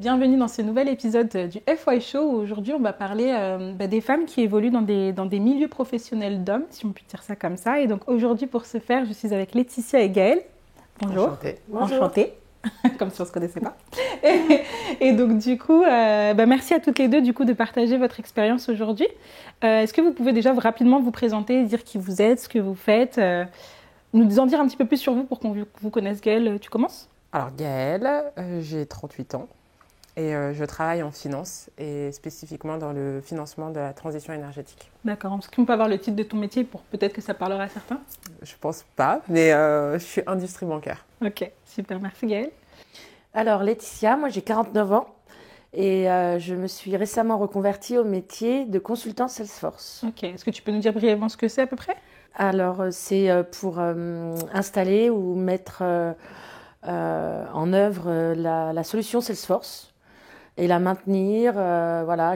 Bienvenue dans ce nouvel épisode du FY Show où aujourd'hui on va parler des femmes qui évoluent dans des milieux professionnels d'hommes, si on peut dire ça comme ça. Et donc aujourd'hui pour ce faire, je suis avec Laetitia et Gaëlle. Bonjour. Enchantée. Enchantée. Comme si on ne se connaissait pas. Et donc du coup, merci à toutes les deux du coup de partager votre expérience aujourd'hui. Est-ce que vous pouvez déjà rapidement vous présenter, dire qui vous êtes, ce que vous faites, nous en dire un petit peu plus sur vous pour qu'on vous connaisse. Gaëlle, tu commences? Alors Gaëlle, j'ai 38 ans et je travaille en finance et spécifiquement dans le financement de la transition énergétique. D'accord. Est-ce qu'on peut avoir le titre de ton métier pour peut-être que ça parlera à certains? Je pense pas, mais je suis industrie bancaire. Ok, super. Merci Gaëlle. Alors Laetitia, moi j'ai 49 ans et je me suis récemment reconvertie au métier de consultant Salesforce. Ok. Est-ce que tu peux nous dire brièvement ce que c'est à peu près? Alors c'est pour installer ou mettre en œuvre la solution Salesforce et la maintenir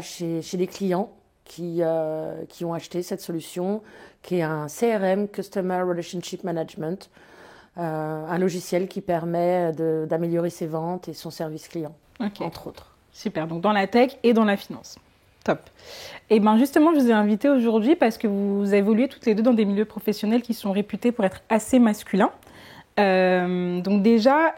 chez des clients qui ont acheté cette solution, qui est un CRM, Customer Relationship Management, un logiciel qui permet d'améliorer ses ventes et son service client, entre autres. Super, donc dans la tech et dans la finance. Top. Et bien justement, je vous ai invité aujourd'hui parce que vous évoluez toutes les deux dans des milieux professionnels qui sont réputés pour être assez masculins. Donc déjà,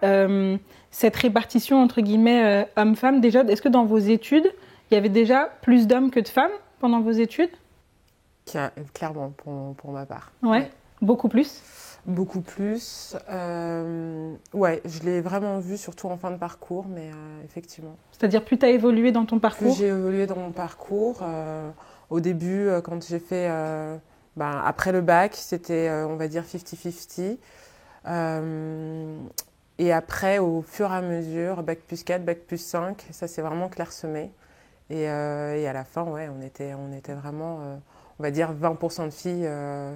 cette répartition entre guillemets hommes-femmes, déjà, est-ce que dans vos études, il y avait déjà plus d'hommes que de femmes pendant vos études? Clairement, pour ma part. Ouais, beaucoup plus. Beaucoup plus. Ouais, je l'ai vraiment vu, surtout en fin de parcours, mais effectivement. C'est-à-dire, plus tu as évolué dans ton parcours? Plus j'ai évolué dans mon parcours. Au début, quand j'ai fait... après le bac, c'était, on va dire, 50-50. Et après, au fur et à mesure, bac plus 4, bac plus 5, ça c'est vraiment clairsemé. Et à la fin, ouais, on était vraiment, on va dire, 20% de filles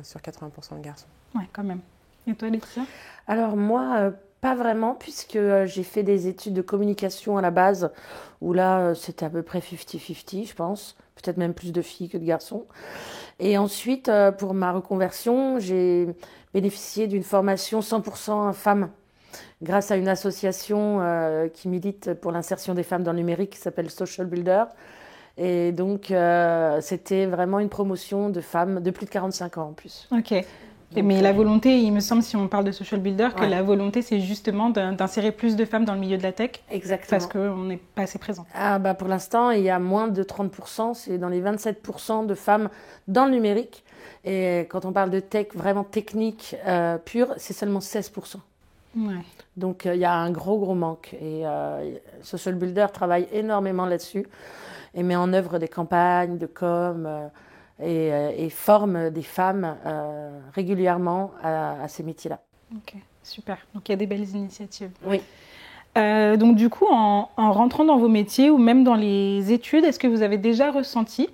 sur 80% de garçons. Ouais, quand même. Et toi, Laetitia? Alors moi, pas vraiment, puisque j'ai fait des études de communication à la base, où là, c'était à peu près 50-50, je pense. Peut-être même plus de filles que de garçons. Et ensuite, pour ma reconversion, j'ai bénéficié d'une formation 100% femmes, grâce à une association qui milite pour l'insertion des femmes dans le numérique, qui s'appelle Social Builder. Et donc, c'était vraiment une promotion de femmes de plus de 45 ans en plus. Ok. Mais la volonté, il me semble, si on parle de Social Builder, que la volonté, c'est justement d'insérer plus de femmes dans le milieu de la tech. Exactement. Parce qu'on n'est pas assez présent. Pour l'instant, il y a moins de 30%, c'est dans les 27% de femmes dans le numérique. Et quand on parle de tech vraiment technique pure, c'est seulement 16%. Ouais. Donc, il y a un gros manque. Et Social Builder travaille énormément là-dessus et met en œuvre des campagnes de com et forme des femmes régulièrement à ces métiers-là. Ok, super. Donc, il y a des belles initiatives. Oui. Donc, du coup, en rentrant dans vos métiers ou même dans les études, est-ce que vous avez déjà ressenti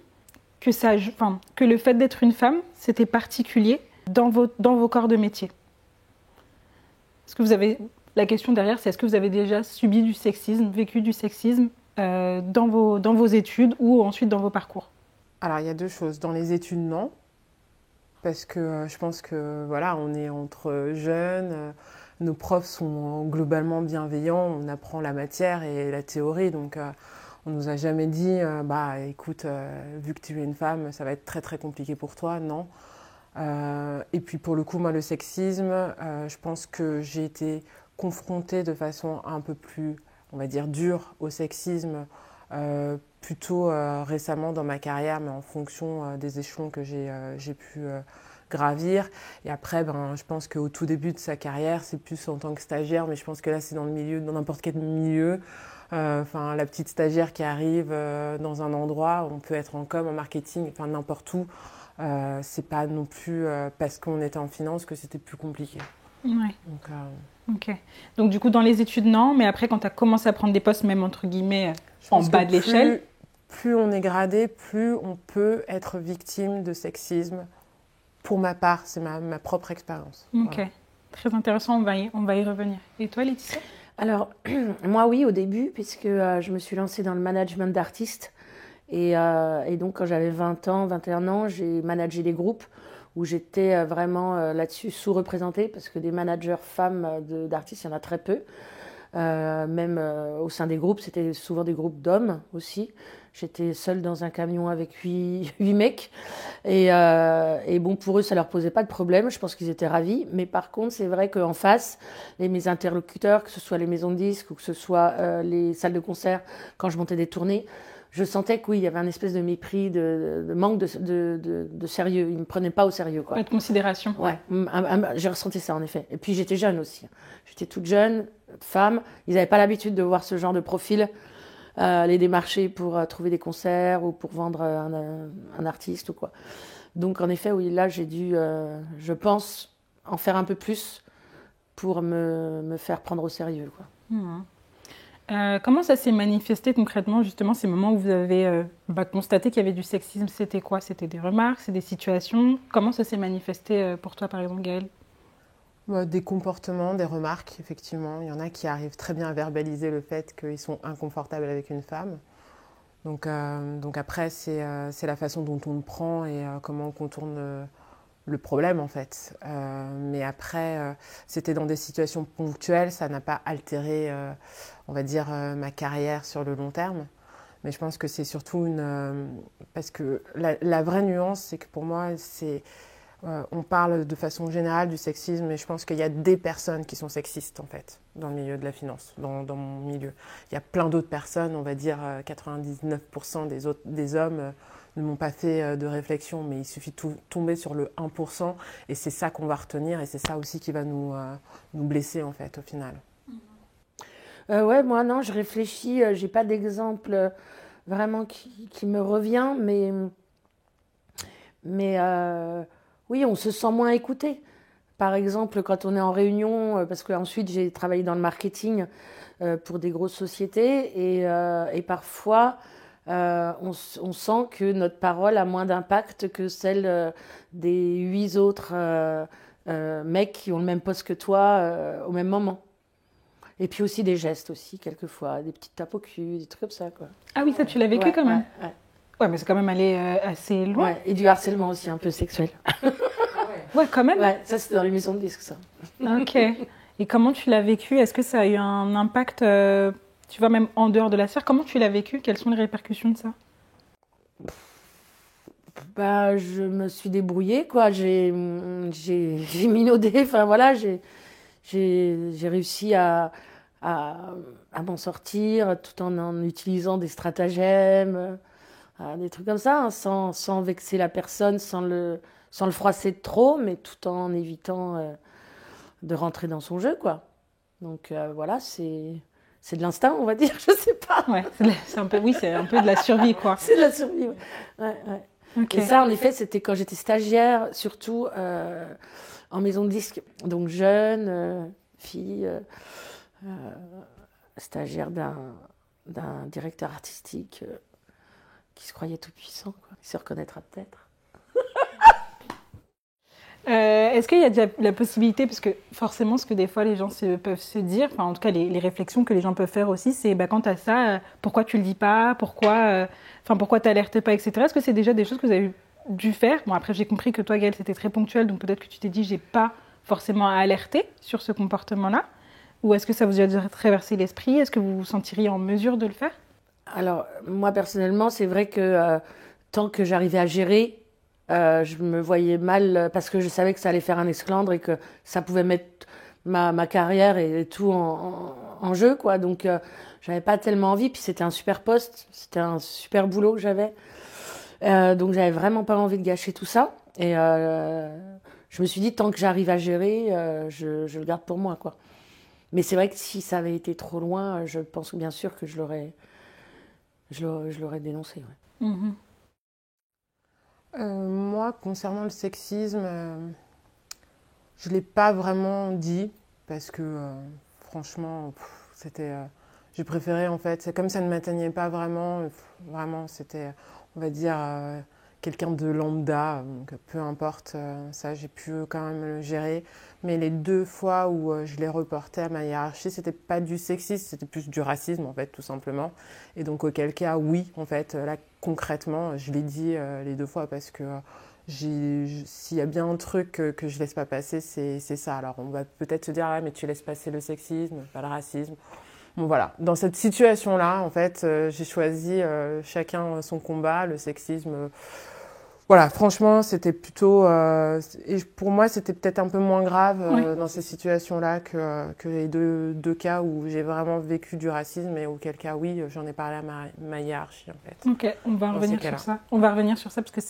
que le fait d'être une femme, c'était particulier dans vos corps de métier? Est-ce que vous avez... La question derrière, c'est est-ce que vous avez déjà subi du sexisme, vécu du sexisme dans vos études ou ensuite dans vos parcours? Alors, il y a deux choses. Dans les études, non. Parce que je pense que, voilà, on est entre jeunes, nos profs sont globalement bienveillants, on apprend la matière et la théorie, donc on nous a jamais dit, écoute, vu que tu es une femme, ça va être très très compliqué pour toi, non. Et puis pour le coup, moi, le sexisme, je pense que j'ai été confrontée de façon un peu plus, on va dire, dure au sexisme, plutôt récemment dans ma carrière, mais en fonction des échelons que j'ai pu gravir. Et après, je pense qu'au tout début de sa carrière, c'est plus en tant que stagiaire, mais je pense que là, c'est dans le milieu, dans n'importe quel milieu. La petite stagiaire qui arrive dans un endroit, on peut être en com, en marketing, enfin n'importe où. C'est pas non plus parce qu'on était en finance que c'était plus compliqué. Ouais. Ok. Donc du coup, dans les études, non, mais après, quand tu as commencé à prendre des postes, même entre guillemets, en bas de l'échelle... Plus on est gradé, plus on peut être victime de sexisme. Pour ma part, c'est ma propre expérience. Ok. Voilà. Très intéressant, on va y revenir. Et toi, Laetitia? Alors, moi, oui, au début, puisque je me suis lancée dans le management d'artistes. Et donc, quand j'avais 20 ans, 21 ans, j'ai managé des groupes où j'étais vraiment là-dessus sous-représentée, parce que des managers femmes d'artistes, il y en a très peu. Même au sein des groupes, c'était souvent des groupes d'hommes aussi. J'étais seule dans un camion avec huit mecs. Et bon, pour eux, ça leur posait pas de problème. Je pense qu'ils étaient ravis. Mais par contre, c'est vrai qu'en face, mes interlocuteurs, que ce soit les maisons de disques ou que ce soit les salles de concert, quand je montais des tournées, je sentais que oui, il y avait un espèce de mépris, de manque de sérieux. Ils ne me prenaient pas au sérieux, quoi. Pas de considération. Ouais, j'ai ressenti ça en effet. Et puis j'étais jeune aussi. J'étais toute jeune, femme. Ils n'avaient pas l'habitude de voir ce genre de profil, les démarcher pour trouver des concerts ou pour vendre un artiste ou quoi. Donc en effet, oui, là j'ai dû, je pense, en faire un peu plus pour me faire prendre au sérieux, quoi. Comment ça s'est manifesté concrètement, justement, ces moments où vous avez constaté qu'il y avait du sexisme? C'était quoi? C'était des remarques, c'est des situations? Comment ça s'est manifesté pour toi, par exemple, Gaëlle? Des comportements, des remarques, effectivement. Il y en a qui arrivent très bien à verbaliser le fait qu'ils sont inconfortables avec une femme. Donc après, c'est la façon dont on le prend et comment on contourne le problème, en fait. Mais après, c'était dans des situations ponctuelles, ça n'a pas altéré, on va dire, ma carrière sur le long terme. Mais je pense que c'est surtout parce que la vraie nuance, c'est que pour moi, on parle de façon générale du sexisme, mais je pense qu'il y a des personnes qui sont sexistes, en fait, dans le milieu de la finance, dans mon milieu. Il y a plein d'autres personnes, on va dire 99% des hommes ne m'ont pas fait de réflexion, mais il suffit de tomber sur le 1%, et c'est ça qu'on va retenir, et c'est ça aussi qui va nous blesser, en fait, au final. Ouais, moi, non, je réfléchis, j'ai pas d'exemple vraiment qui me revient, mais oui, on se sent moins écouté. Par exemple, quand on est en réunion, parce qu'ensuite j'ai travaillé dans le marketing pour des grosses sociétés, et parfois on sent que notre parole a moins d'impact que celle des 8 autres mecs qui ont le même poste que toi au même moment. Et puis aussi des gestes aussi, quelquefois, des petites tapes au cul, des trucs comme ça, quoi. Ah oui, ça, tu l'as vécu quand même? Ouais. Ouais, mais c'est quand même allé assez loin. Ouais, et du harcèlement aussi, un peu sexuel. Ouais, quand même. Ouais, ça c'était dans les maisons de disques, ça. Ok. Et comment tu l'as vécu? Est-ce que ça a eu un impact, tu vois, même en dehors de la sphère? Comment tu l'as vécu? Quelles sont les répercussions de ça? Bah, je me suis débrouillée, quoi. J'ai minaudé, enfin voilà, j'ai réussi à m'en sortir tout en utilisant des stratagèmes, des trucs comme ça, hein, sans vexer la personne, sans le froisser de trop, mais tout en évitant de rentrer dans son jeu, quoi. Donc voilà, c'est de l'instinct, on va dire, je sais pas. Ouais, c'est un peu, oui, c'est un peu de la survie, quoi. C'est de la survie, ouais. Ouais. Okay. Et ça, en effet, c'était quand j'étais stagiaire, surtout en maison de disques. Donc jeune, fille, stagiaire d'un directeur artistique qui se croyait tout puissant, quoi. Il se reconnaîtra peut-être. Est-ce qu'il y a déjà la possibilité, parce que forcément ce que des fois les gens peuvent se dire, enfin en tout cas les réflexions que les gens peuvent faire aussi, c'est quant à ça, pourquoi tu le dis pas, pourquoi t'alertes pas, etc. Est-ce que c'est déjà des choses que vous avez dû faire? Bon, après j'ai compris que toi Gaëlle c'était très ponctuel, donc peut-être que tu t'es dit j'ai pas forcément à alerter sur ce comportement-là, ou est-ce que ça vous a déjà traversé l'esprit? Est-ce que vous vous sentiriez en mesure de le faire? Alors moi personnellement c'est vrai que tant que j'arrivais à gérer, je me voyais mal parce que je savais que ça allait faire un esclandre et que ça pouvait mettre ma carrière et tout en jeu, quoi. Donc, j'avais pas tellement envie. Puis c'était un super poste, c'était un super boulot que j'avais. Donc, j'avais vraiment pas envie de gâcher tout ça. Et je me suis dit, tant que j'arrive à gérer, je le garde pour moi, quoi. Mais c'est vrai que si ça avait été trop loin, je pense bien sûr que je l'aurais dénoncé, ouais. Mm-hmm. Moi, concernant le sexisme, je ne l'ai pas vraiment dit parce que franchement, j'ai préféré en fait, c'est comme ça ne m'atteignait pas vraiment, vraiment c'était, on va dire, quelqu'un de lambda, donc peu importe, ça j'ai pu quand même le gérer. Mais les 2 fois où je l'ai reporté à ma hiérarchie, c'était pas du sexisme, c'était plus du racisme en fait, tout simplement. Et donc auquel cas, oui, en fait, là concrètement, je l'ai dit les 2 fois parce que s'il y a bien un truc que je laisse pas passer, c'est ça. Alors on va peut-être se dire, ah, mais tu laisses passer le sexisme, pas le racisme. Bon voilà, dans cette situation-là, en fait, j'ai choisi chacun son combat, le sexisme. Voilà, franchement, c'était plutôt... et pour moi, c'était peut-être un peu moins grave dans ces situations-là que les deux cas où j'ai vraiment vécu du racisme et auquel cas, oui, j'en ai parlé à ma hiérarchie, en fait. Ok, on va revenir sur ça. On va revenir sur ça parce que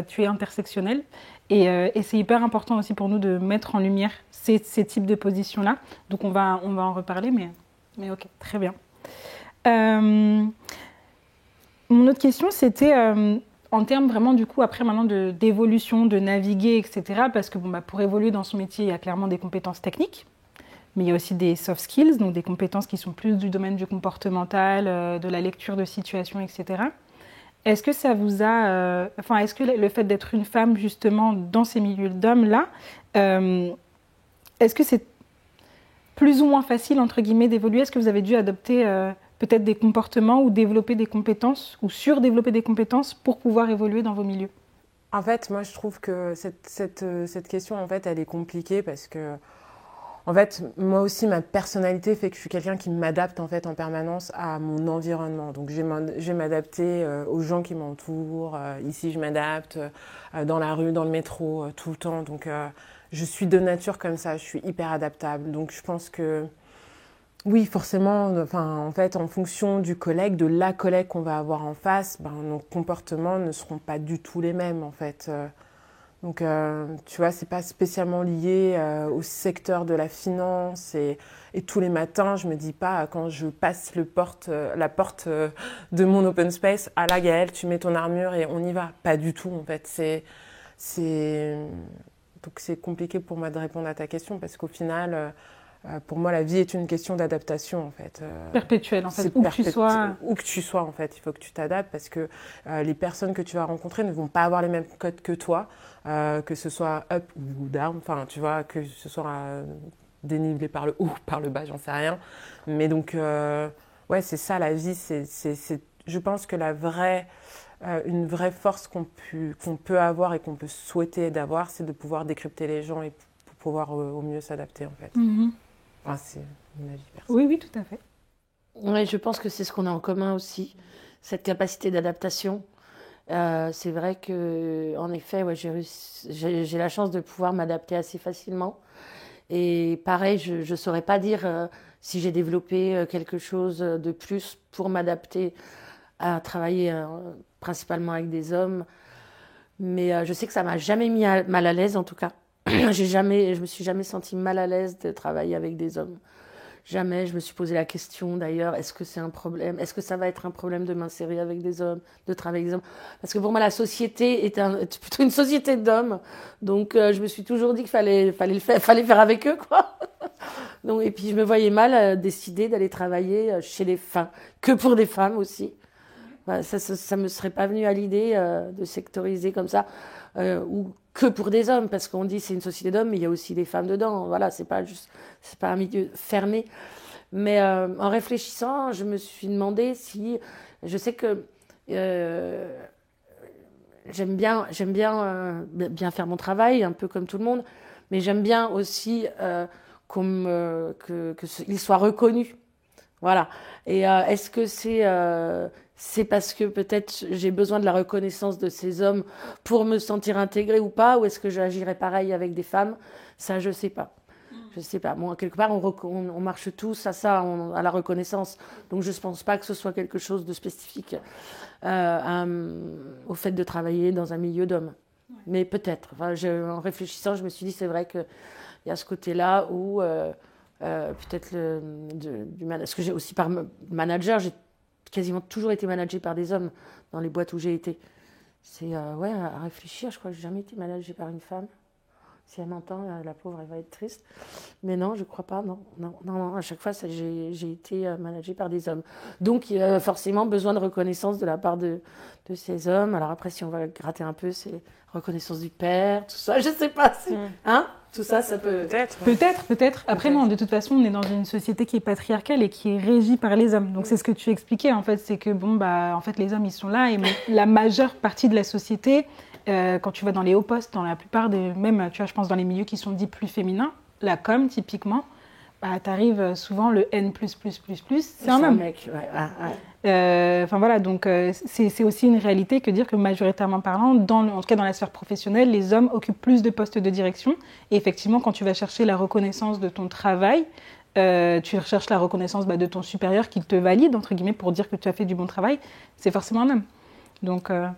tu es intersectionnelle et c'est hyper important aussi pour nous de mettre en lumière ces types de positions-là. Donc, on va en reparler, mais ok, très bien. Mon autre question, c'était... en termes vraiment, du coup, après maintenant d'évolution, de naviguer, etc. Parce que pour évoluer dans son métier, il y a clairement des compétences techniques, mais il y a aussi des soft skills, donc des compétences qui sont plus du domaine du comportemental, de la lecture de situation, etc. Est-ce que ça vous a... est-ce que le fait d'être une femme, justement, dans ces milieux d'hommes-là, est-ce que c'est plus ou moins facile, entre guillemets, d'évoluer? Est-ce que vous avez dû adopter... peut-être des comportements ou développer des compétences ou surdévelopper des compétences pour pouvoir évoluer dans vos milieux? En fait, moi, je trouve que cette question, en fait, elle est compliquée parce que, en fait, moi aussi, ma personnalité fait que je suis quelqu'un qui m'adapte, en fait, en permanence à mon environnement. Donc, je vais m'adapter aux gens qui m'entourent. Ici, je m'adapte dans la rue, dans le métro, tout le temps. Donc, je suis de nature comme ça. Je suis hyper adaptable. Donc, je pense que oui, forcément, en fait, en fonction du collègue, de la collègue qu'on va avoir en face, nos comportements ne seront pas du tout les mêmes, en fait. Donc, tu vois, c'est pas spécialement lié au secteur de la finance. Et tous les matins, je me dis pas, quand je passe la porte de mon open space, ah là, Gaëlle, tu mets ton armure et on y va. Pas du tout, en fait. Donc, c'est compliqué pour moi de répondre à ta question parce qu'au final... pour moi, la vie est une question d'adaptation, en fait. Perpétuelle, en fait, où que tu sois. Où que tu sois, en fait, il faut que tu t'adaptes parce que les personnes que tu vas rencontrer ne vont pas avoir les mêmes codes que toi, que ce soit up ou down, enfin, tu vois, que ce soit dénivelé par le haut ou par le bas, j'en sais rien. Mais donc, ouais, c'est ça, la vie. Je pense que une vraie force qu'on peut avoir et qu'on peut souhaiter d'avoir, c'est de pouvoir décrypter les gens et pour pouvoir au mieux s'adapter, en fait. Mm-hmm. C'est mon avis personnel. Oui, oui, tout à fait. Oui, je pense que c'est ce qu'on a en commun aussi, cette capacité d'adaptation. C'est vrai que, en effet, ouais, j'ai la chance de pouvoir m'adapter assez facilement. Et pareil, je ne saurais pas dire si j'ai développé quelque chose de plus pour m'adapter à travailler principalement avec des hommes. Mais je sais que ça m'a jamais mis mal à l'aise, en tout cas. Je me suis jamais sentie mal à l'aise de travailler avec des hommes. Jamais. Je me suis posé la question d'ailleurs, est-ce que c'est un problème? Est-ce que ça va être un problème de m'insérer avec des hommes, de travailler avec des hommes? Parce que pour moi, la société est plutôt une société d'hommes. Donc, je me suis toujours dit qu'il fallait faire avec eux, quoi. Donc, et puis, je me voyais mal décider d'aller travailler chez les femmes, que pour des femmes aussi. Bah, ça me serait pas venu à l'idée de sectoriser comme ça, ou que pour des hommes, parce qu'on dit c'est une société d'hommes, mais il y a aussi des femmes dedans. Voilà, c'est pas un milieu fermé. Mais en réfléchissant, je me suis demandé si, je sais que j'aime bien faire mon travail, un peu comme tout le monde, mais j'aime bien aussi qu'il soit reconnu. Voilà. Et est-ce que c'est parce que peut-être j'ai besoin de la reconnaissance de ces hommes pour me sentir intégrée ou pas, ou est-ce que j'agirais pareil avec des femmes? Ça, je sais pas. Je sais pas. Bon, quelque part, on marche tous à ça, à la reconnaissance. Donc, je ne pense pas que ce soit quelque chose de spécifique au fait de travailler dans un milieu d'hommes. Ouais. Mais peut-être. En réfléchissant, je me suis dit, c'est vrai qu'il y a ce côté-là où peut-être parce que j'ai aussi par manager, j'ai quasiment toujours été managée par des hommes dans les boîtes où j'ai été. C'est à réfléchir. Je crois que j'ai jamais été managée par une femme. Si elle m'entend, la pauvre, elle va être triste. Mais non, je crois pas. Non. À chaque fois, j'ai été managée par des hommes. Donc, il y a forcément besoin de reconnaissance de la part de ces hommes. Alors après, si on va gratter un peu, c'est reconnaissance du père, tout ça. Je sais pas. Hein? Tout ça, ça peut... Peut-être. Après, non, de toute façon, on est dans une société qui est patriarcale et qui est régie par les hommes. Donc, c'est ce que tu expliquais, en fait. C'est que, en fait, les hommes, ils sont là. Et la majeure partie de la société quand tu vas dans les hauts postes, dans la plupart des, même tu vois, je pense dans les milieux qui sont dits plus féminins, la com typiquement, bah, t'arrives souvent le N++++, c'est un homme. Mec, Enfin voilà, donc c'est aussi une réalité que dire que majoritairement parlant, en tout cas dans la sphère professionnelle, les hommes occupent plus de postes de direction. Et effectivement, quand tu vas chercher la reconnaissance de ton travail, tu recherches la reconnaissance de ton supérieur qui te valide, entre guillemets, pour dire que tu as fait du bon travail, c'est forcément un homme. Donc, Ouais.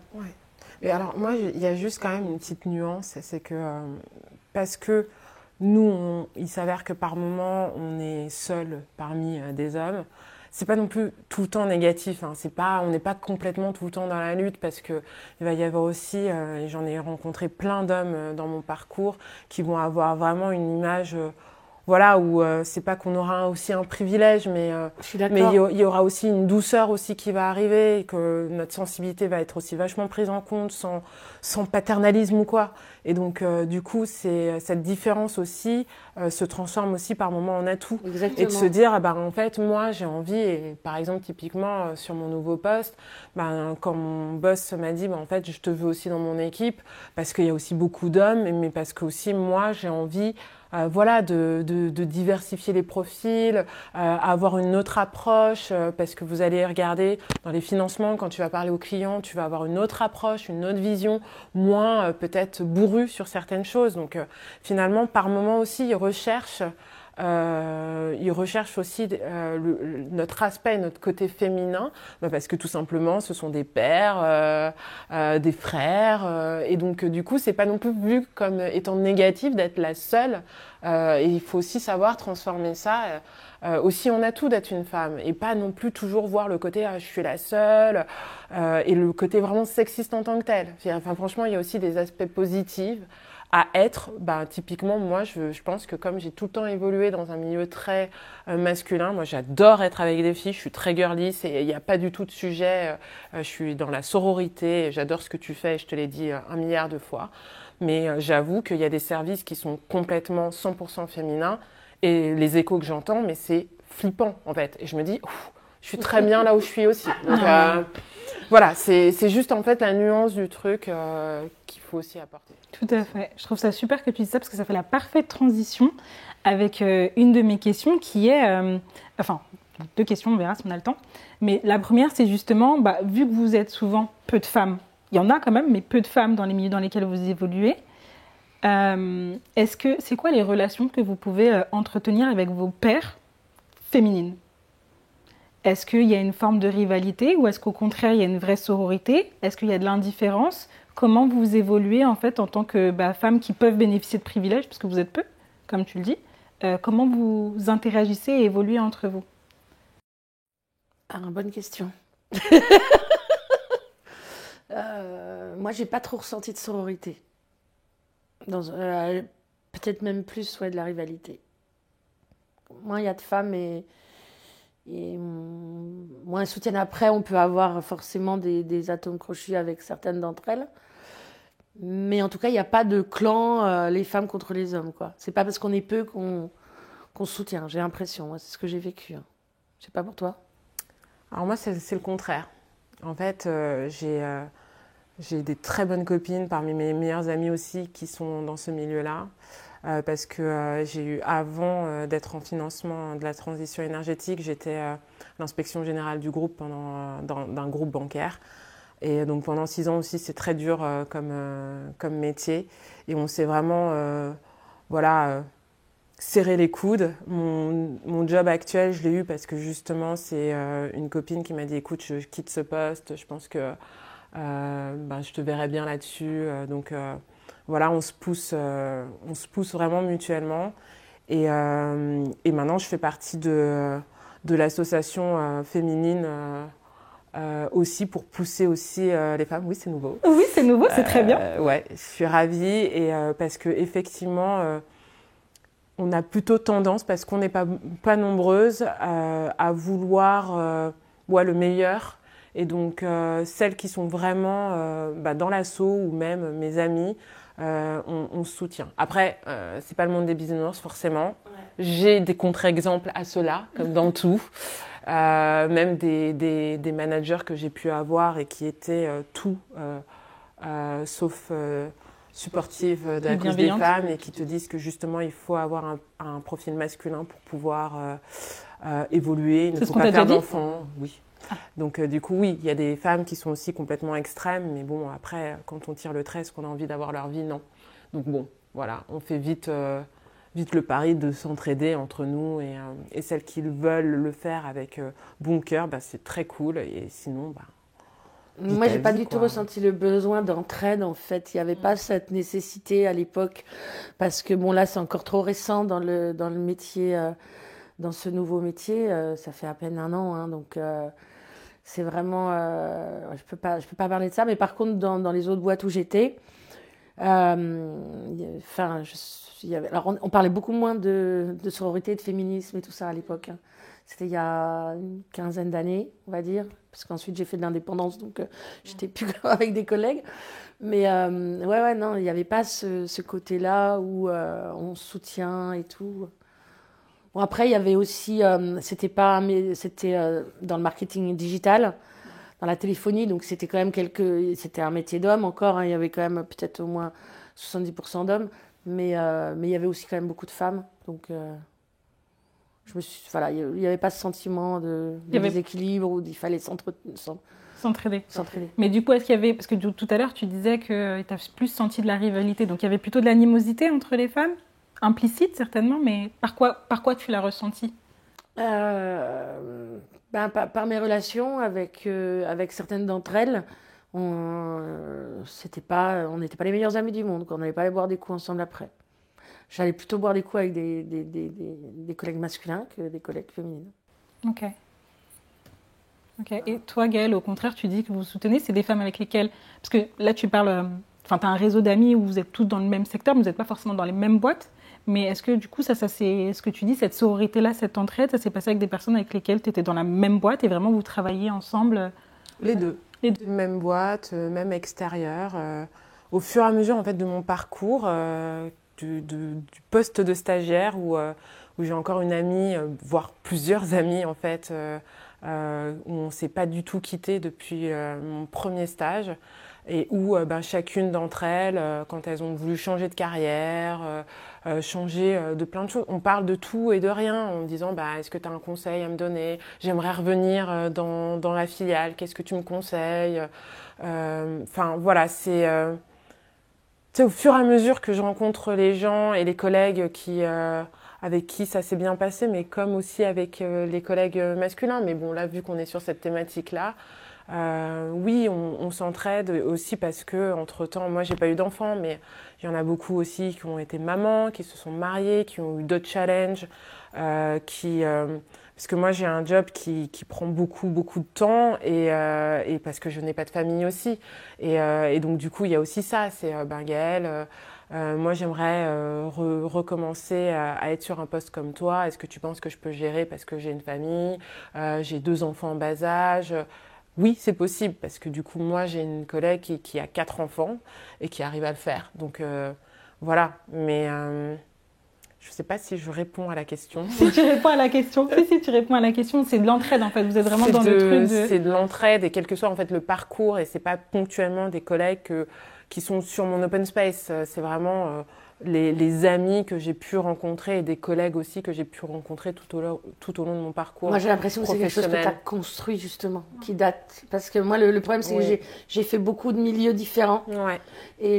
Et alors, moi, il y a juste quand même une petite nuance, c'est que parce que nous, il s'avère que par moment, on est seul parmi des hommes. C'est pas non plus tout le temps négatif. Hein. On n'est pas complètement tout le temps dans la lutte parce que il va y avoir aussi, et j'en ai rencontré plein d'hommes dans mon parcours, qui vont avoir vraiment une image. Voilà, où c'est pas qu'on aura aussi un privilège, mais il y aura aussi une douceur aussi qui va arriver, et que notre sensibilité va être aussi vachement prise en compte, sans paternalisme ou quoi. Et donc, du coup, cette différence aussi se transforme aussi par moments en atout. Exactement. Et de se dire, en fait, moi, j'ai envie, et par exemple, typiquement, sur mon nouveau poste, quand mon boss m'a dit, en fait, je te veux aussi dans mon équipe, parce qu'il y a aussi beaucoup d'hommes, mais parce que aussi, moi, j'ai envie... de diversifier les profils, avoir une autre approche, parce que vous allez regarder dans les financements, quand tu vas parler aux clients, tu vas avoir une autre approche, une autre vision, moins peut-être bourrue sur certaines choses. Donc finalement, par moment aussi, ils recherchent aussi notre aspect, notre côté féminin, parce que tout simplement, ce sont des pères, des frères, et donc du coup, c'est pas non plus vu comme étant négatif d'être la seule. Et il faut aussi savoir transformer ça aussi en atout d'être une femme, et pas non plus toujours voir le côté je suis la seule, et le côté vraiment sexiste en tant que tel. Enfin, franchement, il y a aussi des aspects positifs à être. Typiquement, moi, je pense que comme j'ai tout le temps évolué dans un milieu très masculin, moi, j'adore être avec des filles, je suis très girly, il n'y a pas du tout de sujet, je suis dans la sororité, j'adore ce que tu fais, je te l'ai dit 1 milliard de fois, mais j'avoue qu'il y a des services qui sont complètement 100% féminins, et les échos que j'entends, mais c'est flippant, en fait, et je me dis, je suis très bien là où je suis aussi. Donc, voilà, c'est juste en fait la nuance du truc qu'il faut aussi apporter. Tout à fait. Je trouve ça super que tu dises ça parce que ça fait la parfaite transition avec une de mes questions qui est... enfin, 2 questions, on verra si on a le temps. Mais la première, c'est justement, vu que vous êtes souvent peu de femmes, il y en a quand même, mais peu de femmes dans les milieux dans lesquels vous évoluez, c'est quoi les relations que vous pouvez entretenir avec vos pairs féminines ? Est-ce qu'il y a une forme de rivalité ou est-ce qu'au contraire, il y a une vraie sororité ? Est-ce qu'il y a de l'indifférence ? Comment vous évoluez en fait en tant que femmes qui peuvent bénéficier de privilèges, parce que vous êtes peu, comme tu le dis. Comment vous interagissez et évoluez entre vous ? Bonne question. Moi, j'ai pas trop ressenti de sororité. Peut-être même plus de la rivalité. Moins il y a de femmes et moins elles soutiennent. Après, on peut avoir forcément des atomes crochus avec certaines d'entre elles. Mais en tout cas, il n'y a pas de clan, les femmes contre les hommes, quoi. C'est pas parce qu'on est peu qu'on se soutient, j'ai l'impression. C'est ce que j'ai vécu. Je sais pas pour toi. Alors moi, c'est le contraire. En fait, j'ai des très bonnes copines, parmi mes meilleures amies aussi, qui sont dans ce milieu-là. Parce que j'ai eu, avant d'être en financement de la transition énergétique, j'étais à l'inspection générale du groupe d'un groupe bancaire. Et donc pendant 6 ans aussi, c'est très dur comme métier. Et on s'est vraiment serré les coudes. Mon job actuel, je l'ai eu parce que justement, c'est une copine qui m'a dit « Écoute, je quitte ce poste, je pense que je te verrai bien là-dessus. » Donc voilà, on se pousse vraiment mutuellement. Et maintenant, je fais partie de l'association féminine aussi pour pousser aussi les femmes. Oui, c'est nouveau. Oui, c'est nouveau, c'est très bien. Ouais, je suis ravie et parce que effectivement, on a plutôt tendance, parce qu'on n'est pas nombreuses, à vouloir le meilleur. Et donc, celles qui sont vraiment dans l'asso ou même mes amies, on se soutient. Après, c'est pas le monde des bisounours forcément. Ouais. J'ai des contre-exemples à cela, comme dans tout. Même des managers que j'ai pu avoir et qui étaient tout sauf supportives de la cause des bienveillantes. femmes et qui te disent que justement il faut avoir un profil masculin pour pouvoir évoluer, il ne C'est ce faut qu'on pas t'a faire déjà dit d'enfants. Oui. Donc du coup, oui, il y a des femmes qui sont aussi complètement extrêmes, mais bon, après, quand on tire le trait, est-ce qu'on a envie d'avoir leur vie? Non. Donc bon, voilà, on fait vite le pari de s'entraider entre nous et celles qui veulent le faire avec bon cœur, bah, c'est très cool. Et sinon, bah, vis Moi, ta j'ai pas vie, du tout quoi. ressenti le besoin d'entraide, en fait. Il n'y avait pas cette nécessité à l'époque, parce que bon, là, c'est encore trop récent dans le métier, dans ce nouveau métier. Ça fait à peine un an, hein, donc c'est vraiment. Je peux pas parler de ça, mais par contre, dans les autres boîtes où j'étais, enfin, alors on parlait beaucoup moins de sororité, de féminisme et tout ça à l'époque, hein. C'était il y a une quinzaine d'années, on va dire, parce qu'ensuite j'ai fait de l'indépendance, donc j'étais plus avec des collègues. Mais ouais, non, il n'y avait pas ce côté-là où on se soutient et tout. Bon, après, il y avait aussi, c'était pas, mais c'était dans le marketing digital, dans la téléphonie, donc c'était quand même c'était un métier d'homme encore, hein, il y avait quand même peut-être au moins 70% d'hommes, mais il y avait aussi quand même beaucoup de femmes, donc voilà, il n'y avait pas ce sentiment de Il y avait déséquilibre où il fallait s'entraider. s'entraider. Mais du coup, est-ce qu'il y avait, parce que tout à l'heure tu disais que tu as plus senti de la rivalité, donc il y avait plutôt de l'animosité entre les femmes, implicite certainement, mais par quoi tu l'as ressenti? Par mes relations avec certaines d'entre elles, on n'était pas les meilleurs amis du monde, quoi. On n'allait pas aller boire des coups ensemble après. J'allais plutôt boire des coups avec des collègues masculins que des collègues féminines. Ok. Ok. Et toi, Gaëlle, au contraire, tu dis que vous soutenez, c'est des femmes avec lesquelles, parce que là tu parles, enfin tu as un réseau d'amis où vous êtes tous dans le même secteur, mais vous n'êtes pas forcément dans les mêmes boîtes. Mais est-ce que du coup, ça c'est ce que tu dis, cette sororité-là, cette entraide, ça s'est passé avec des personnes avec lesquelles tu étais dans la même boîte et vraiment vous travaillez ensemble? Les deux. Les deux. Même boîte, même extérieur. Au fur et à mesure en fait, de mon parcours, du poste de stagiaire où j'ai encore une amie, voire plusieurs amies en fait, où on ne s'est pas du tout quitté depuis mon premier stage et où chacune d'entre elles, quand elles ont voulu changer de carrière, changer de plein de choses, on parle de tout et de rien en me disant est-ce que tu as un conseil à me donner? J'aimerais revenir dans la filiale, qu'est-ce que tu me conseilles? Enfin voilà, c'est au fur et à mesure que je rencontre les gens et les collègues avec qui ça s'est bien passé, mais comme aussi avec les collègues masculins. Mais bon, là, vu qu'on est sur cette thématique-là, oui, on s'entraide aussi parce que, entre-temps, moi, j'ai pas eu d'enfants, mais il y en a beaucoup aussi qui ont été mamans, qui se sont mariées, qui ont eu d'autres challenges, parce que moi, j'ai un job qui prend beaucoup, beaucoup de temps et parce que je n'ai pas de famille aussi. Et donc, du coup, il y a aussi ça. C'est, Gaëlle, moi, j'aimerais recommencer à être sur un poste comme toi. Est-ce que tu penses que je peux gérer parce que j'ai une famille, j'ai 2 enfants en bas âge? Oui, c'est possible parce que du coup, moi, j'ai une collègue qui a 4 enfants et qui arrive à le faire. Donc, voilà. Mais je ne sais pas si je réponds à la question. Si tu réponds à la question, si tu réponds à la question, c'est de l'entraide en fait. Vous êtes vraiment dans le truc de. C'est de l'entraide et quel que soit en fait le parcours et c'est pas ponctuellement des collègues qui sont sur mon open space. C'est vraiment les amis que j'ai pu rencontrer et des collègues aussi que j'ai pu rencontrer tout au long de mon parcours. Moi, j'ai l'impression que c'est quelque chose que tu as construit justement, qui date. Parce que moi, le problème, c'est que j'ai fait beaucoup de milieux différents. Ouais. Et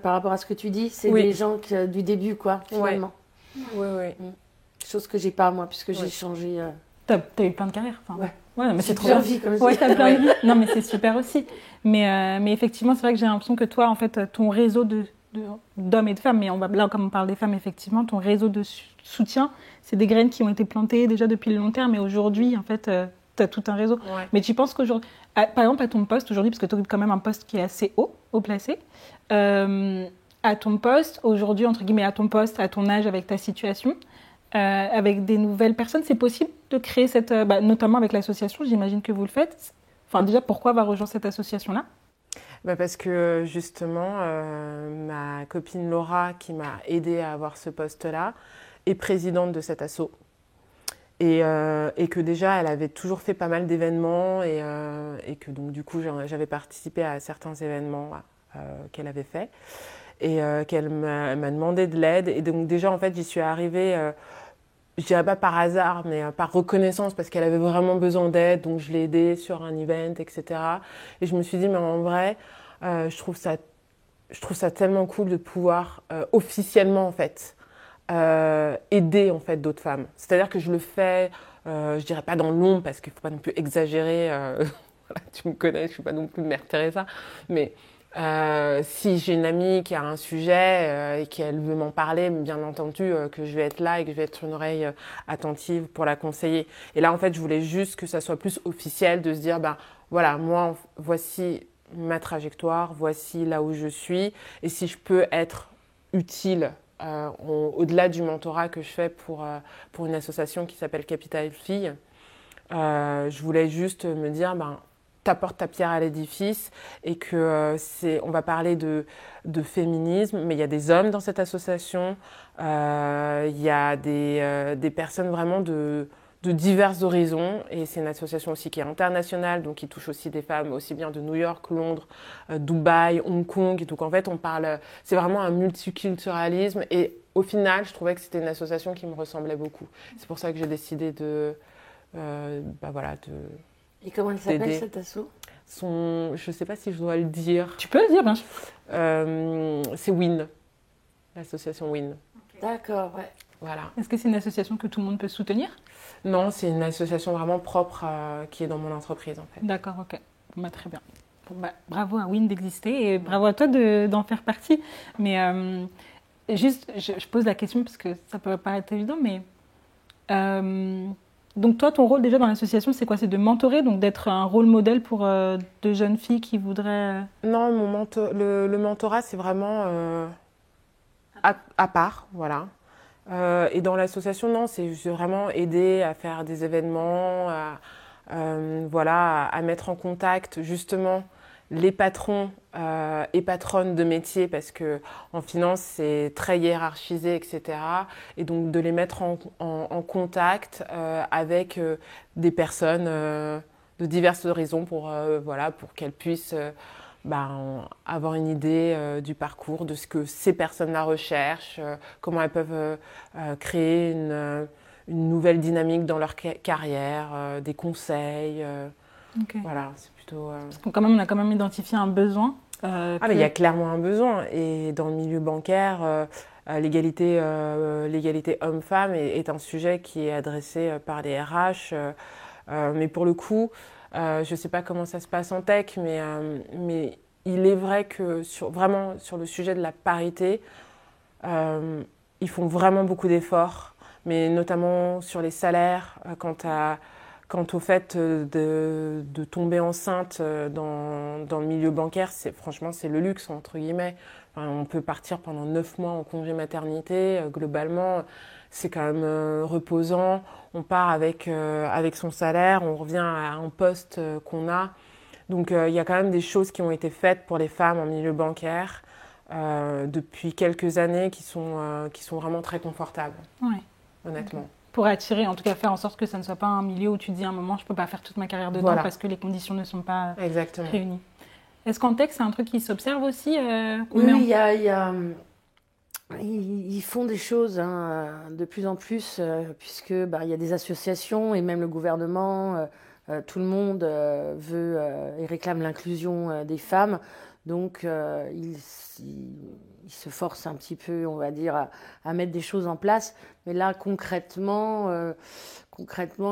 par rapport à ce que tu dis, c'est des gens du début, quoi, finalement. Oui. Chose que j'ai pas, moi, puisque j'ai changé. T'as eu plein de carrières. Enfin, ouais, mais c'est trop bien. bien. Vie, comme ouais, t'as plein de vies. Non, mais c'est super aussi. Mais effectivement, c'est vrai que j'ai l'impression que toi, en fait, ton réseau d'hommes et de femmes, mais là, comme on parle des femmes, effectivement, ton réseau de soutien, c'est des graines qui ont été plantées déjà depuis le long terme. Et aujourd'hui, en fait, tu as tout un réseau. Ouais. Mais tu penses qu'aujourd'hui, par exemple, à ton poste aujourd'hui, parce que tu occupes quand même un poste qui est assez haut placé, à ton poste, aujourd'hui, entre guillemets, à ton poste, à ton âge, avec ta situation, avec des nouvelles personnes, c'est possible de créer cette... notamment avec l'association, j'imagine que vous le faites. Enfin, déjà, pourquoi avoir rejoint cette association-là ? Parce que justement, ma copine Laura, qui m'a aidée à avoir ce poste-là, est présidente de cet asso. Et que déjà, elle avait toujours fait pas mal d'événements et que donc du coup, j'avais participé à certains événements qu'elle avait fait et qu'elle m'a demandé de l'aide. Et donc déjà, en fait, j'y suis arrivée, je dirais pas par hasard, mais par reconnaissance, parce qu'elle avait vraiment besoin d'aide, donc je l'ai aidée sur un event, etc. Et je me suis dit, mais en vrai, je trouve ça tellement cool de pouvoir officiellement, en fait, aider en fait d'autres femmes. C'est-à-dire que je le fais, je dirais pas dans l'ombre parce qu'il faut pas non plus exagérer. Voilà, tu me connais, je suis pas non plus Mère Teresa, mais si j'ai une amie qui a un sujet et qu'elle veut m'en parler, bien entendu que je vais être là et que je vais être une oreille attentive pour la conseiller. Et là en fait, je voulais juste que ça soit plus officiel, de se dire ben voilà, moi voici ma trajectoire, voici là où je suis, et si je peux être utile au-delà du mentorat que je fais pour une association qui s'appelle Capital Filles, je voulais juste me dire, ben, t'apportes ta pierre à l'édifice et que on va parler de féminisme, mais il y a des hommes dans cette association, il y a des personnes vraiment de divers horizons, et c'est une association aussi qui est internationale, donc qui touche aussi des femmes aussi bien de New York, Londres, Dubaï, Hong Kong. Et donc en fait, c'est vraiment un multiculturalisme, et au final, je trouvais que c'était une association qui me ressemblait beaucoup. C'est pour ça que j'ai décidé Et comment elle s'appelle d'aider. cette asso? Je ne sais pas si je dois le dire. Tu peux le dire, bien sûr. C'est WIN, l'association WIN. D'accord, ouais. Voilà. Est-ce que c'est une association que tout le monde peut soutenir? Non, c'est une association vraiment propre qui est dans mon entreprise en fait. D'accord, ok. Bon, bah, très bien. Bon, bah, bravo à Win d'exister et bravo à toi d'en faire partie. Mais juste, je pose la question parce que ça peut paraître évident, mais donc toi, ton rôle déjà dans l'association, c'est quoi? C'est de mentorer, donc d'être un rôle modèle pour de jeunes filles qui voudraient... Non, le mentorat, c'est vraiment à part, voilà. Et dans l'association, non, c'est vraiment aider à faire des événements, à mettre en contact justement les patrons et patronnes de métiers, parce que en finance, c'est très hiérarchisé, etc. Et donc de les mettre en contact avec des personnes de diverses horizons pour qu'elles puissent avoir une idée du parcours, de ce que ces personnes-là recherchent, comment elles peuvent créer une nouvelle dynamique dans leur carrière, des conseils. Okay. Voilà, c'est plutôt... Parce qu'on a quand même identifié un besoin. mais il y a clairement un besoin. Et dans le milieu bancaire, l'égalité homme-femme est un sujet qui est adressé par les RH. Mais pour le coup, je ne sais pas comment ça se passe en tech, mais il est vrai que vraiment sur le sujet de la parité, ils font vraiment beaucoup d'efforts, mais notamment sur les salaires, quant au fait de tomber enceinte dans le milieu bancaire, franchement, c'est le luxe, entre guillemets. Enfin, on peut partir pendant 9 mois en congé maternité. Globalement, c'est quand même reposant. On part avec son salaire, on revient à un poste qu'on a. Donc, il y a quand même des choses qui ont été faites pour les femmes en milieu bancaire depuis quelques années qui sont vraiment très confortables, ouais. Honnêtement. Okay. Pour attirer, en tout cas faire en sorte que ça ne soit pas un milieu où tu te dis à un moment je ne peux pas faire toute ma carrière dedans parce que les conditions ne sont pas réunies. Est-ce qu'en tech c'est un truc qui s'observe aussi Oui, ils font des choses de plus en plus puisque il y a des associations et même le gouvernement, tout le monde veut et réclame l'inclusion des femmes. Donc, ils se forcent un petit peu, on va dire, à mettre des choses en place. Mais là, concrètement,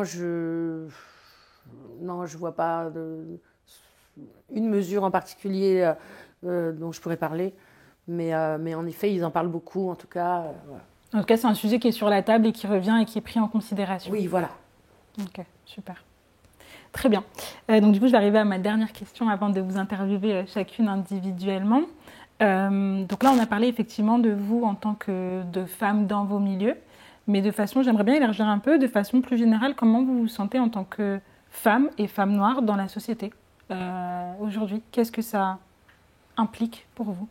je vois pas une mesure en particulier dont je pourrais parler. Mais en effet, ils en parlent beaucoup, en tout cas. Voilà. En tout cas, c'est un sujet qui est sur la table et qui revient et qui est pris en considération. Oui, voilà. Ok, super. Très bien. Donc du coup, je vais arriver à ma dernière question avant de vous interviewer chacune individuellement. Donc là, on a parlé effectivement de vous en tant que de femme dans vos milieux, mais j'aimerais bien élargir un peu, de façon plus générale, comment vous vous sentez en tant que femme et femme noire dans la société aujourd'hui? Qu'est-ce que ça implique pour vous?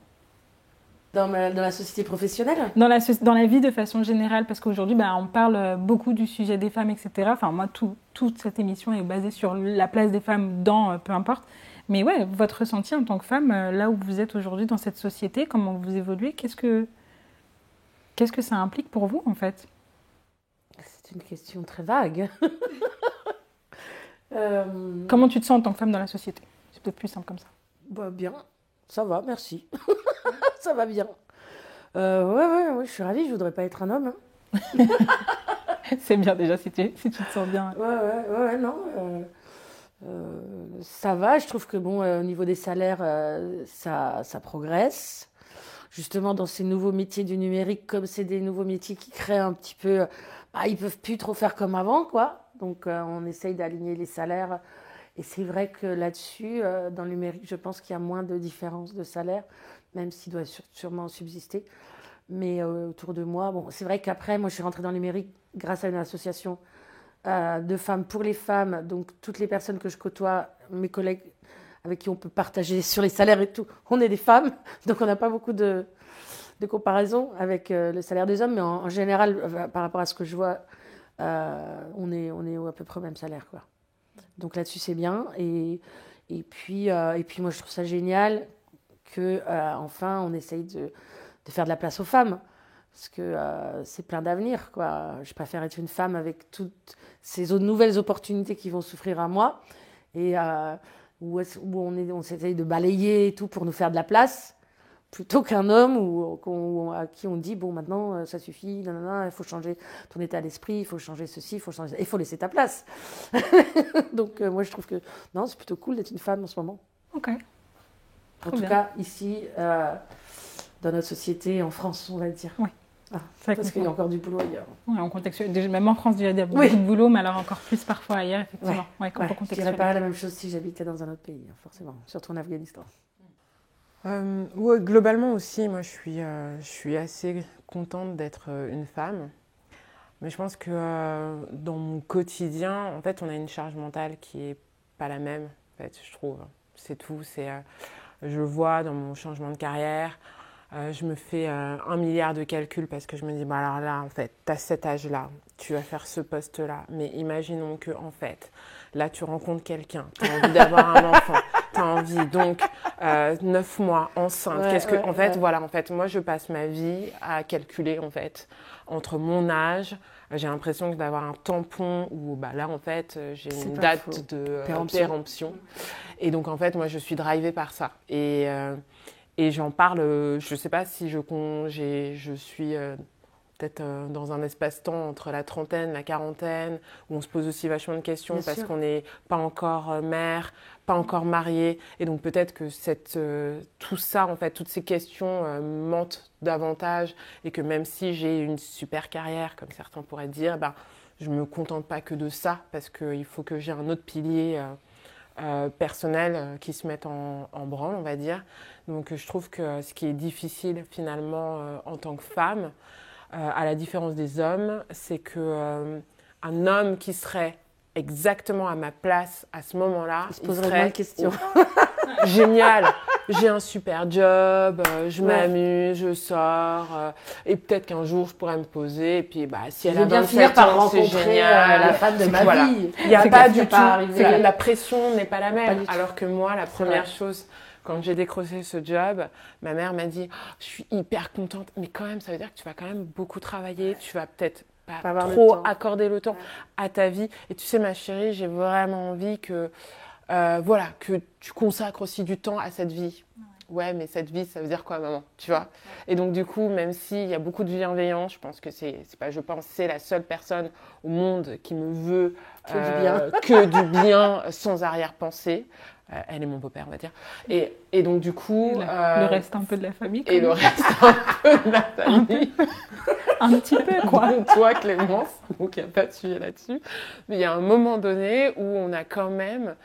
Dans la société professionnelle? Dans la vie de façon générale, parce qu'aujourd'hui, on parle beaucoup du sujet des femmes, etc. Enfin, moi, toute cette émission est basée sur la place des femmes dans peu importe. Mais ouais, votre ressenti en tant que femme, là où vous êtes aujourd'hui dans cette société, comment vous évoluez, qu'est-ce que ça implique pour vous, en fait? C'est une question très vague. Comment tu te sens en tant que femme dans la société? C'est peut-être plus simple comme ça. Bah, bien, ça va, merci. Ça va bien. Ouais, je suis ravie, je voudrais pas être un homme. C'est bien déjà si tu te sens bien. Ouais, non. Ça va, je trouve que au niveau des salaires, ça progresse. Justement, dans ces nouveaux métiers du numérique, comme c'est des nouveaux métiers qui créent un petit peu... ils peuvent plus trop faire comme avant, quoi. Donc, on essaye d'aligner les salaires. Et c'est vrai que là-dessus, dans le numérique, je pense qu'il y a moins de différence de salaire, même s'il doit sûrement subsister. Mais autour de moi, c'est vrai qu'après, moi, je suis rentrée dans le numérique grâce à une association de femmes pour les femmes. Donc, toutes les personnes que je côtoie, mes collègues avec qui on peut partager sur les salaires et tout, on est des femmes. Donc, on n'a pas beaucoup de comparaison avec le salaire des hommes. Mais en général, par rapport à ce que je vois, on est à peu près au même salaire, quoi. Donc là-dessus, c'est bien. Et puis, moi, je trouve ça génial que, enfin, on essaye de faire de la place aux femmes. Parce que c'est plein d'avenir, quoi. Je préfère être une femme avec toutes ces autres nouvelles opportunités qui vont s'offrir à moi. Et où on s'essaye de balayer et tout pour nous faire de la place, plutôt qu'un homme à qui on dit, maintenant, ça suffit, il faut changer ton état d'esprit, il faut changer ceci, il faut laisser ta place. Donc, moi, je trouve que, non, c'est plutôt cool d'être une femme en ce moment. Ok. En tout cas, ici, dans notre société, en France, on va dire. Oui. Parce qu'il y a encore du boulot ailleurs. Oui, on contextualise. Déjà, même en France, il y a beaucoup de boulot, mais alors encore plus parfois ailleurs, effectivement. Je dirais pas la même chose si j'habitais dans un autre pays, forcément, surtout en Afghanistan. Globalement aussi, moi je suis assez contente d'être une femme. Mais je pense que dans mon quotidien, en fait, on a une charge mentale qui est pas la même, en fait, je trouve. C'est tout. Je le vois dans mon changement de carrière. Je me fais 1 milliard de calculs parce que je me dis, alors là, en fait, tu as cet âge-là, tu vas faire ce poste-là. Mais imaginons que, en fait, là, tu rencontres quelqu'un, tu as envie d'avoir un enfant, tu as envie, donc, 9 mois, enceinte. En fait, moi, je passe ma vie à calculer, en fait, entre mon âge. J'ai l'impression d'avoir un tampon où, là, en fait, j'ai une date de péremption. Et donc, en fait, moi, je suis drivée par ça. Et j'en parle, je ne sais pas si je suis peut-être dans un espace-temps entre la trentaine, la quarantaine, où on se pose aussi vachement de questions parce qu'on n'est pas encore mère, pas encore mariée. Et donc peut-être que tout ça, en fait, toutes ces questions mentent davantage et que même si j'ai une super carrière, comme certains pourraient dire, je ne me contente pas que de ça parce qu'il faut que j'ai un autre pilier personnel qui se mette en branle, on va dire. Donc je trouve que ce qui est difficile finalement en tant que femme, à la différence des hommes, c'est que un homme qui serait exactement à ma place à ce moment-là, il se poserait moins de questions. Génial, j'ai un super job, je m'amuse, je sors, et peut-être qu'un jour je pourrais me poser, et puis si elle a 27 ans, c'est génial, la femme de ma vie. Il n'y a pas du tout, la pression n'est pas la même, alors que moi, la première chose, quand j'ai décroché ce job, ma mère m'a dit je suis hyper contente, mais quand même, ça veut dire que tu vas quand même beaucoup travailler, tu vas peut-être pas trop accorder le temps à ta vie. Et tu sais, ma chérie, j'ai vraiment envie que tu consacres aussi du temps à cette vie. Ouais, mais cette vie, ça veut dire quoi, maman? Tu vois? Et donc, du coup, même s'il y a beaucoup de bienveillance, je pense que c'est la seule personne au monde qui me veut que du bien sans arrière-pensée. Elle est mon beau-père, on va dire. Et donc, du coup... le reste un peu de la famille. Et le reste un peu de la famille. Un petit peu, quoi. Toi, Clémence, donc il n'y a pas de sujet là-dessus. Mais il y a un moment donné où on a quand même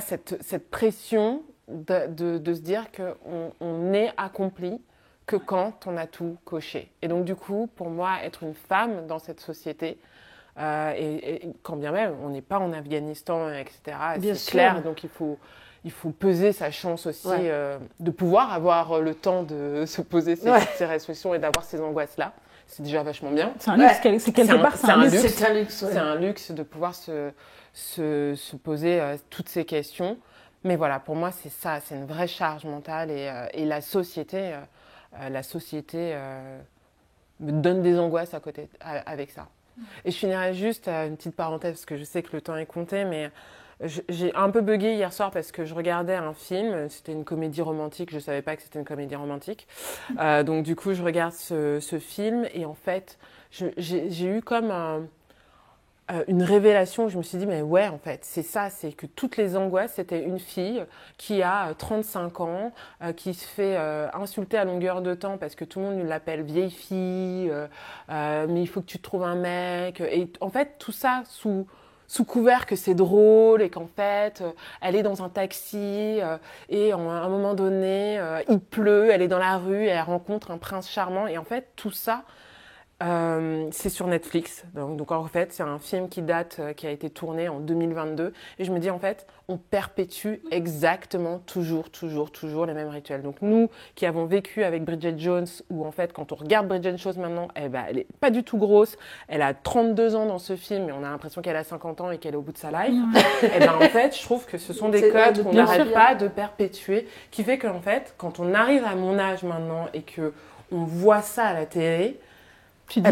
cette pression de se dire qu'on est accompli que quand on a tout coché. Et donc, du coup, pour moi, être une femme dans cette société, et quand bien même, on n'est pas en Afghanistan, etc., c'est clair, donc il il faut peser sa chance aussi de pouvoir avoir le temps de se poser ces réflexions et d'avoir ces angoisses-là. C'est déjà vachement bien. C'est un luxe, c'est quelque part, c'est un luxe. C'est un luxe, C'est un luxe de pouvoir se poser toutes ces questions. Mais voilà, pour moi, c'est ça, c'est une vraie charge mentale et la société me donne des angoisses à côté avec ça. Et je finirai juste une petite parenthèse parce que je sais que le temps est compté, mais j'ai un peu bugué hier soir parce que je regardais un film, c'était une comédie romantique, je ne savais pas que c'était une comédie romantique. Donc du coup, je regarde ce film et en fait, j'ai eu comme une révélation. Je me suis dit, mais ouais, en fait, c'est ça, c'est que toutes les angoisses, c'était une fille qui a 35 ans, qui se fait insulter à longueur de temps parce que tout le monde l'appelle vieille fille, mais il faut que tu te trouves un mec. Et en fait, tout ça sous couvert que c'est drôle et qu'en fait, elle est dans un taxi et à un moment donné, il pleut, elle est dans la rue et elle rencontre un prince charmant. Et en fait, tout ça, c'est sur Netflix. Donc en fait, c'est un film qui a été tourné en 2022. Et je me dis, en fait, on perpétue exactement toujours les mêmes rituels. Donc nous, qui avons vécu avec Bridget Jones, où en fait, quand on regarde Bridget Jones maintenant, elle est pas du tout grosse. Elle a 32 ans dans ce film, et on a l'impression qu'elle a 50 ans et qu'elle est au bout de sa life. Et bien en fait, je trouve que ce sont des codes qu'on n'arrête pas de perpétuer, qui fait qu'en fait, quand on arrive à mon âge maintenant et que on voit ça à la télé,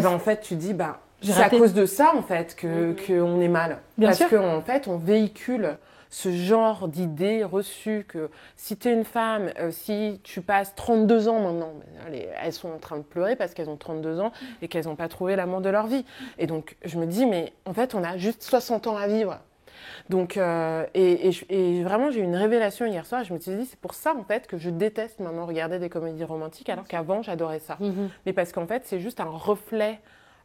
en fait, tu dis, c'est à cause de ça, en fait, qu'on est mal. Parce qu'en fait, on véhicule ce genre d'idées reçues que si tu es une femme, si tu passes 32 ans maintenant, elles sont en train de pleurer parce qu'elles ont 32 ans et qu'elles n'ont pas trouvé l'amour de leur vie. Et donc, je me dis, mais en fait, on a juste 60 ans à vivre. Donc, et vraiment, j'ai eu une révélation hier soir. Je me suis dit, c'est pour ça, en fait, que je déteste maintenant regarder des comédies romantiques, alors qu'avant, j'adorais ça. Mais parce qu'en fait, c'est juste un reflet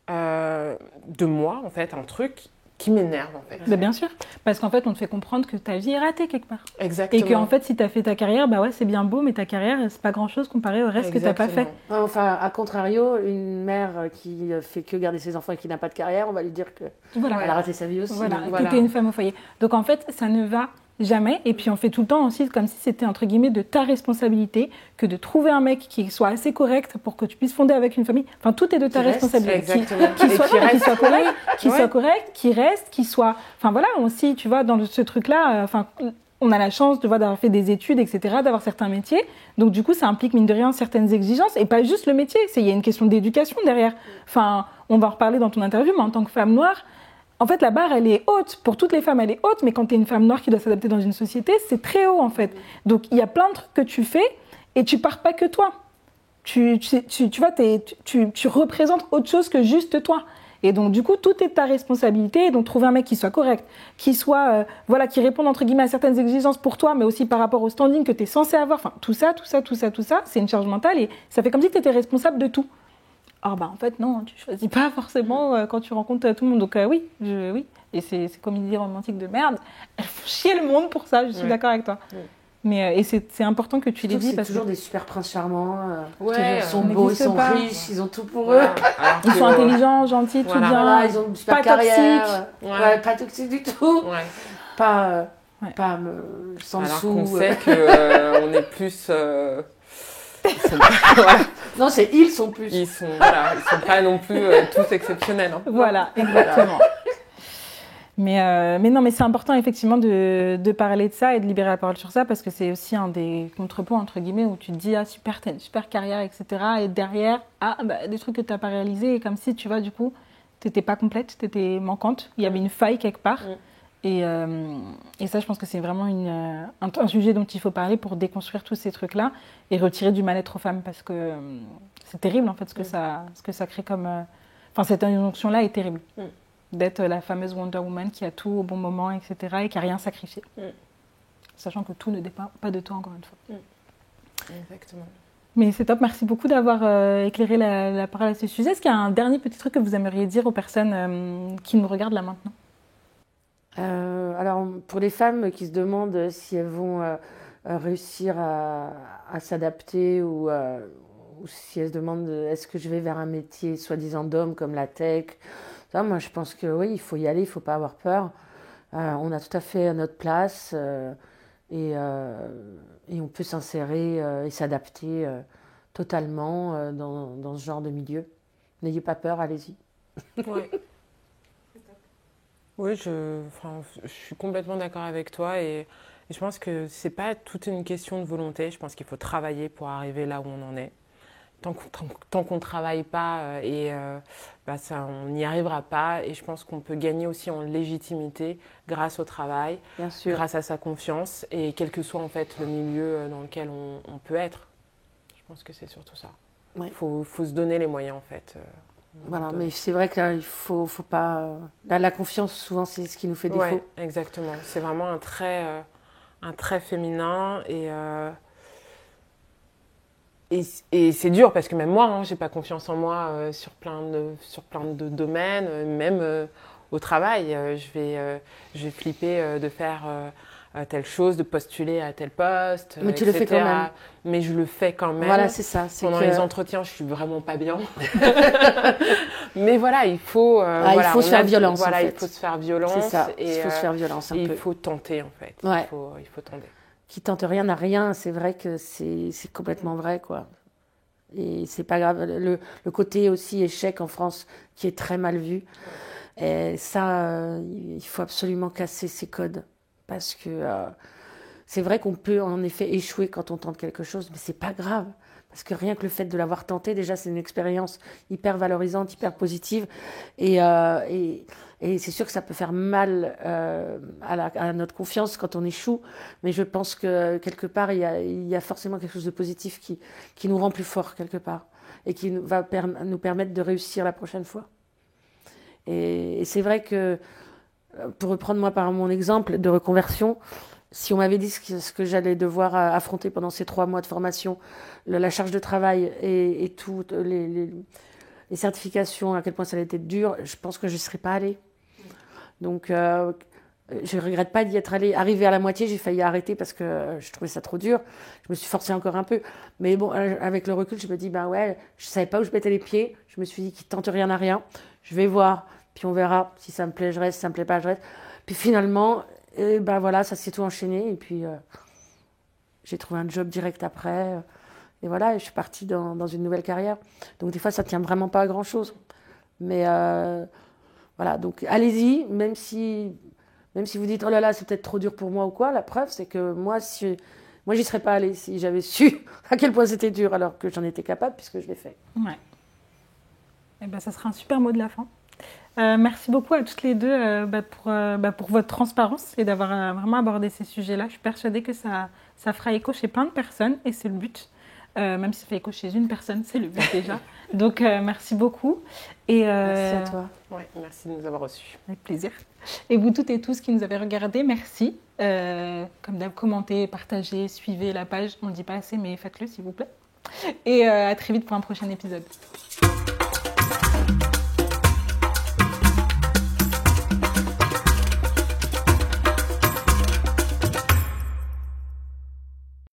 de moi, en fait, un truc qui m'énerve, en fait. Mais bien sûr, parce qu'en fait, on te fait comprendre que ta vie est ratée quelque part. Exactement. Et qu'en fait, si tu as fait ta carrière, c'est bien beau, mais ta carrière, c'est pas grand-chose comparé au reste que tu n'as pas fait. Enfin, à contrario, une mère qui fait que garder ses enfants et qui n'a pas de carrière, on va lui dire qu'elle a raté sa vie aussi. Voilà, que tu es une femme au foyer. Donc en fait, ça ne va jamais. Et puis on fait tout le temps aussi comme si c'était entre guillemets de ta responsabilité que de trouver un mec qui soit assez correct pour que tu puisses fonder avec une famille. Enfin, tout est de ta responsabilité. Qui soit correct, qui reste, qui soit... Enfin voilà, aussi, tu vois, dans ce truc-là, on a la chance d'avoir fait des études, etc., d'avoir certains métiers. Donc du coup, ça implique mine de rien certaines exigences et pas juste le métier. Il y a une question d'éducation derrière. Enfin, on va en reparler dans ton interview, mais en tant que femme noire, en fait, la barre, elle est haute. Pour toutes les femmes, elle est haute, mais quand tu es une femme noire qui doit s'adapter dans une société, c'est très haut, en fait. Donc, il y a plein de trucs que tu fais et tu pars pas que toi. Tu vois, tu représentes autre chose que juste toi. Et donc, du coup, tout est ta responsabilité. Et donc, trouver un mec qui soit correct, qui soit, qui réponde, entre guillemets, à certaines exigences pour toi, mais aussi par rapport au standing que tu es censé avoir. Enfin, tout ça, c'est une charge mentale et ça fait comme si tu étais responsable de tout. Alors, en fait, non, tu choisis pas forcément quand tu rencontres tout le monde. Donc, oui. Et ces comédies romantiques de merde, elles font chier le monde pour ça, je suis d'accord avec toi. Mais, et c'est important que tu les dis. C'est toujours des super princes charmants. Ils sont beaux, ils sont riches, ils ont tout pour eux. Ils sont intelligents, gentils, tout bien. Voilà, ils ont une super carrière. Pas toxique du tout. Pas sans alors sous. qu'on sait qu'on est plus... Non, ils sont plus. Ils sont pas non plus tous exceptionnels. Hein. Voilà, exactement. Mais non, mais c'est important effectivement de parler de ça et de libérer la parole sur ça parce que c'est aussi un des contrepoints entre guillemets où tu te dis super, t'as une super carrière, etc. Et derrière, des trucs que t'as pas réalisés et comme si tu vois du coup, t'étais pas complète, t'étais manquante, il y avait une faille quelque part. Et ça, je pense que c'est vraiment un sujet dont il faut parler pour déconstruire tous ces trucs-là et retirer du mal-être aux femmes parce que c'est terrible en fait ce que ça crée comme... cette injonction-là est terrible. D'être la fameuse Wonder Woman qui a tout au bon moment, etc. et qui n'a rien sacrifié. Sachant que tout ne dépend pas de toi, encore une fois. Exactement. Mais c'est top, merci beaucoup d'avoir éclairé la parole à ce sujet. Est-ce qu'il y a un dernier petit truc que vous aimeriez dire aux personnes qui nous regardent là maintenant ? Alors, pour les femmes qui se demandent si elles vont réussir à s'adapter ou si elles se demandent est-ce que je vais vers un métier soi-disant d'homme comme la tech, ça, moi je pense que oui, il faut y aller, il ne faut pas avoir peur. On a tout à fait notre place. Et on peut s'insérer et s'adapter totalement dans ce genre de milieu. N'ayez pas peur, allez-y. Ouais. Oui, je suis complètement d'accord avec toi et je pense que c'est pas toute une question de volonté. Je pense qu'il faut travailler pour arriver là où on en est. Tant qu'on ne travaille pas, on n'y arrivera pas. Et je pense qu'on peut gagner aussi en légitimité grâce au travail, Bien sûr. grâce à sa confiance et quel que soit en fait le milieu dans lequel on peut être. Je pense que c'est surtout ça. Ouais. Faut se donner les moyens en fait. Voilà, mais c'est vrai que là, il faut pas. Là, la confiance, souvent, c'est ce qui nous fait défaut. Ouais, exactement. C'est vraiment un trait féminin et c'est dur parce que même moi, j'ai pas confiance en moi sur plein de domaines, même au travail. Je vais flipper de faire telle chose, de postuler à tel poste, Mais tu le fais quand même. Mais je le fais quand même. Voilà, c'est ça. Pendant les entretiens, je suis vraiment pas bien. Mais voilà, il faut. Il faut se faire violence. Voilà, en fait. il faut se faire violence. C'est ça. Et, il faut se faire violence un peu. Il faut tenter en fait. Ouais. Il faut tenter. Qui tente rien n'a rien. C'est vrai que c'est complètement vrai, quoi. Et c'est pas grave. Le côté aussi échec en France qui est très mal vu. Et ça, il faut absolument casser ces codes. Parce que c'est vrai qu'on peut en effet échouer quand on tente quelque chose, mais c'est pas grave. Parce que rien que le fait de l'avoir tenté, déjà, c'est une expérience hyper valorisante, hyper positive. Et c'est sûr que ça peut faire mal à notre confiance quand on échoue. Mais je pense que quelque part, il y a forcément quelque chose de positif qui nous rend plus forts quelque part. Et qui va nous permettre de réussir la prochaine fois. Et c'est vrai que, pour reprendre moi par mon exemple de reconversion, si on m'avait dit ce que j'allais devoir affronter pendant ces 3 mois de formation, la charge de travail et toutes les certifications, à quel point ça allait être dur, je pense que je n'y serais pas allée. Donc, je ne regrette pas d'y être allée. Arrivée à la moitié, j'ai failli arrêter parce que je trouvais ça trop dur. Je me suis forcée encore un peu. Mais bon, avec le recul, je me dis, ben ouais, je ne savais pas où je mettais les pieds. Je me suis dit qu'il ne tente rien à rien. Je vais voir, puis on verra. Si ça me plaît, je reste. Si ça ne me plaît pas, je reste. Puis finalement, ben voilà, ça s'est tout enchaîné. Et puis, j'ai trouvé un job direct après. Et voilà, et je suis partie dans une nouvelle carrière. Donc des fois, ça ne tient vraiment pas à grand-chose. Mais voilà, donc allez-y, même si vous dites, oh là là, c'est peut-être trop dur pour moi ou quoi, la preuve, c'est que moi, j'y serais pas allée si j'avais su à quel point c'était dur, alors que j'en étais capable, puisque je l'ai fait. Ouais. Eh ben, ça sera un super mot de la fin. Merci beaucoup à toutes les deux pour votre transparence et d'avoir vraiment abordé ces sujets-là. Je suis persuadée que ça fera écho chez plein de personnes et c'est le but. Même si ça fait écho chez une personne, c'est le but déjà. Donc, merci beaucoup. Merci à toi. Ouais, merci de nous avoir reçus. Avec plaisir. Et vous toutes et tous qui nous avez regardés, merci. Comme d'hab, commentez, partagez, suivez la page. On ne le dit pas assez, mais faites-le s'il vous plaît. Et à très vite pour un prochain épisode.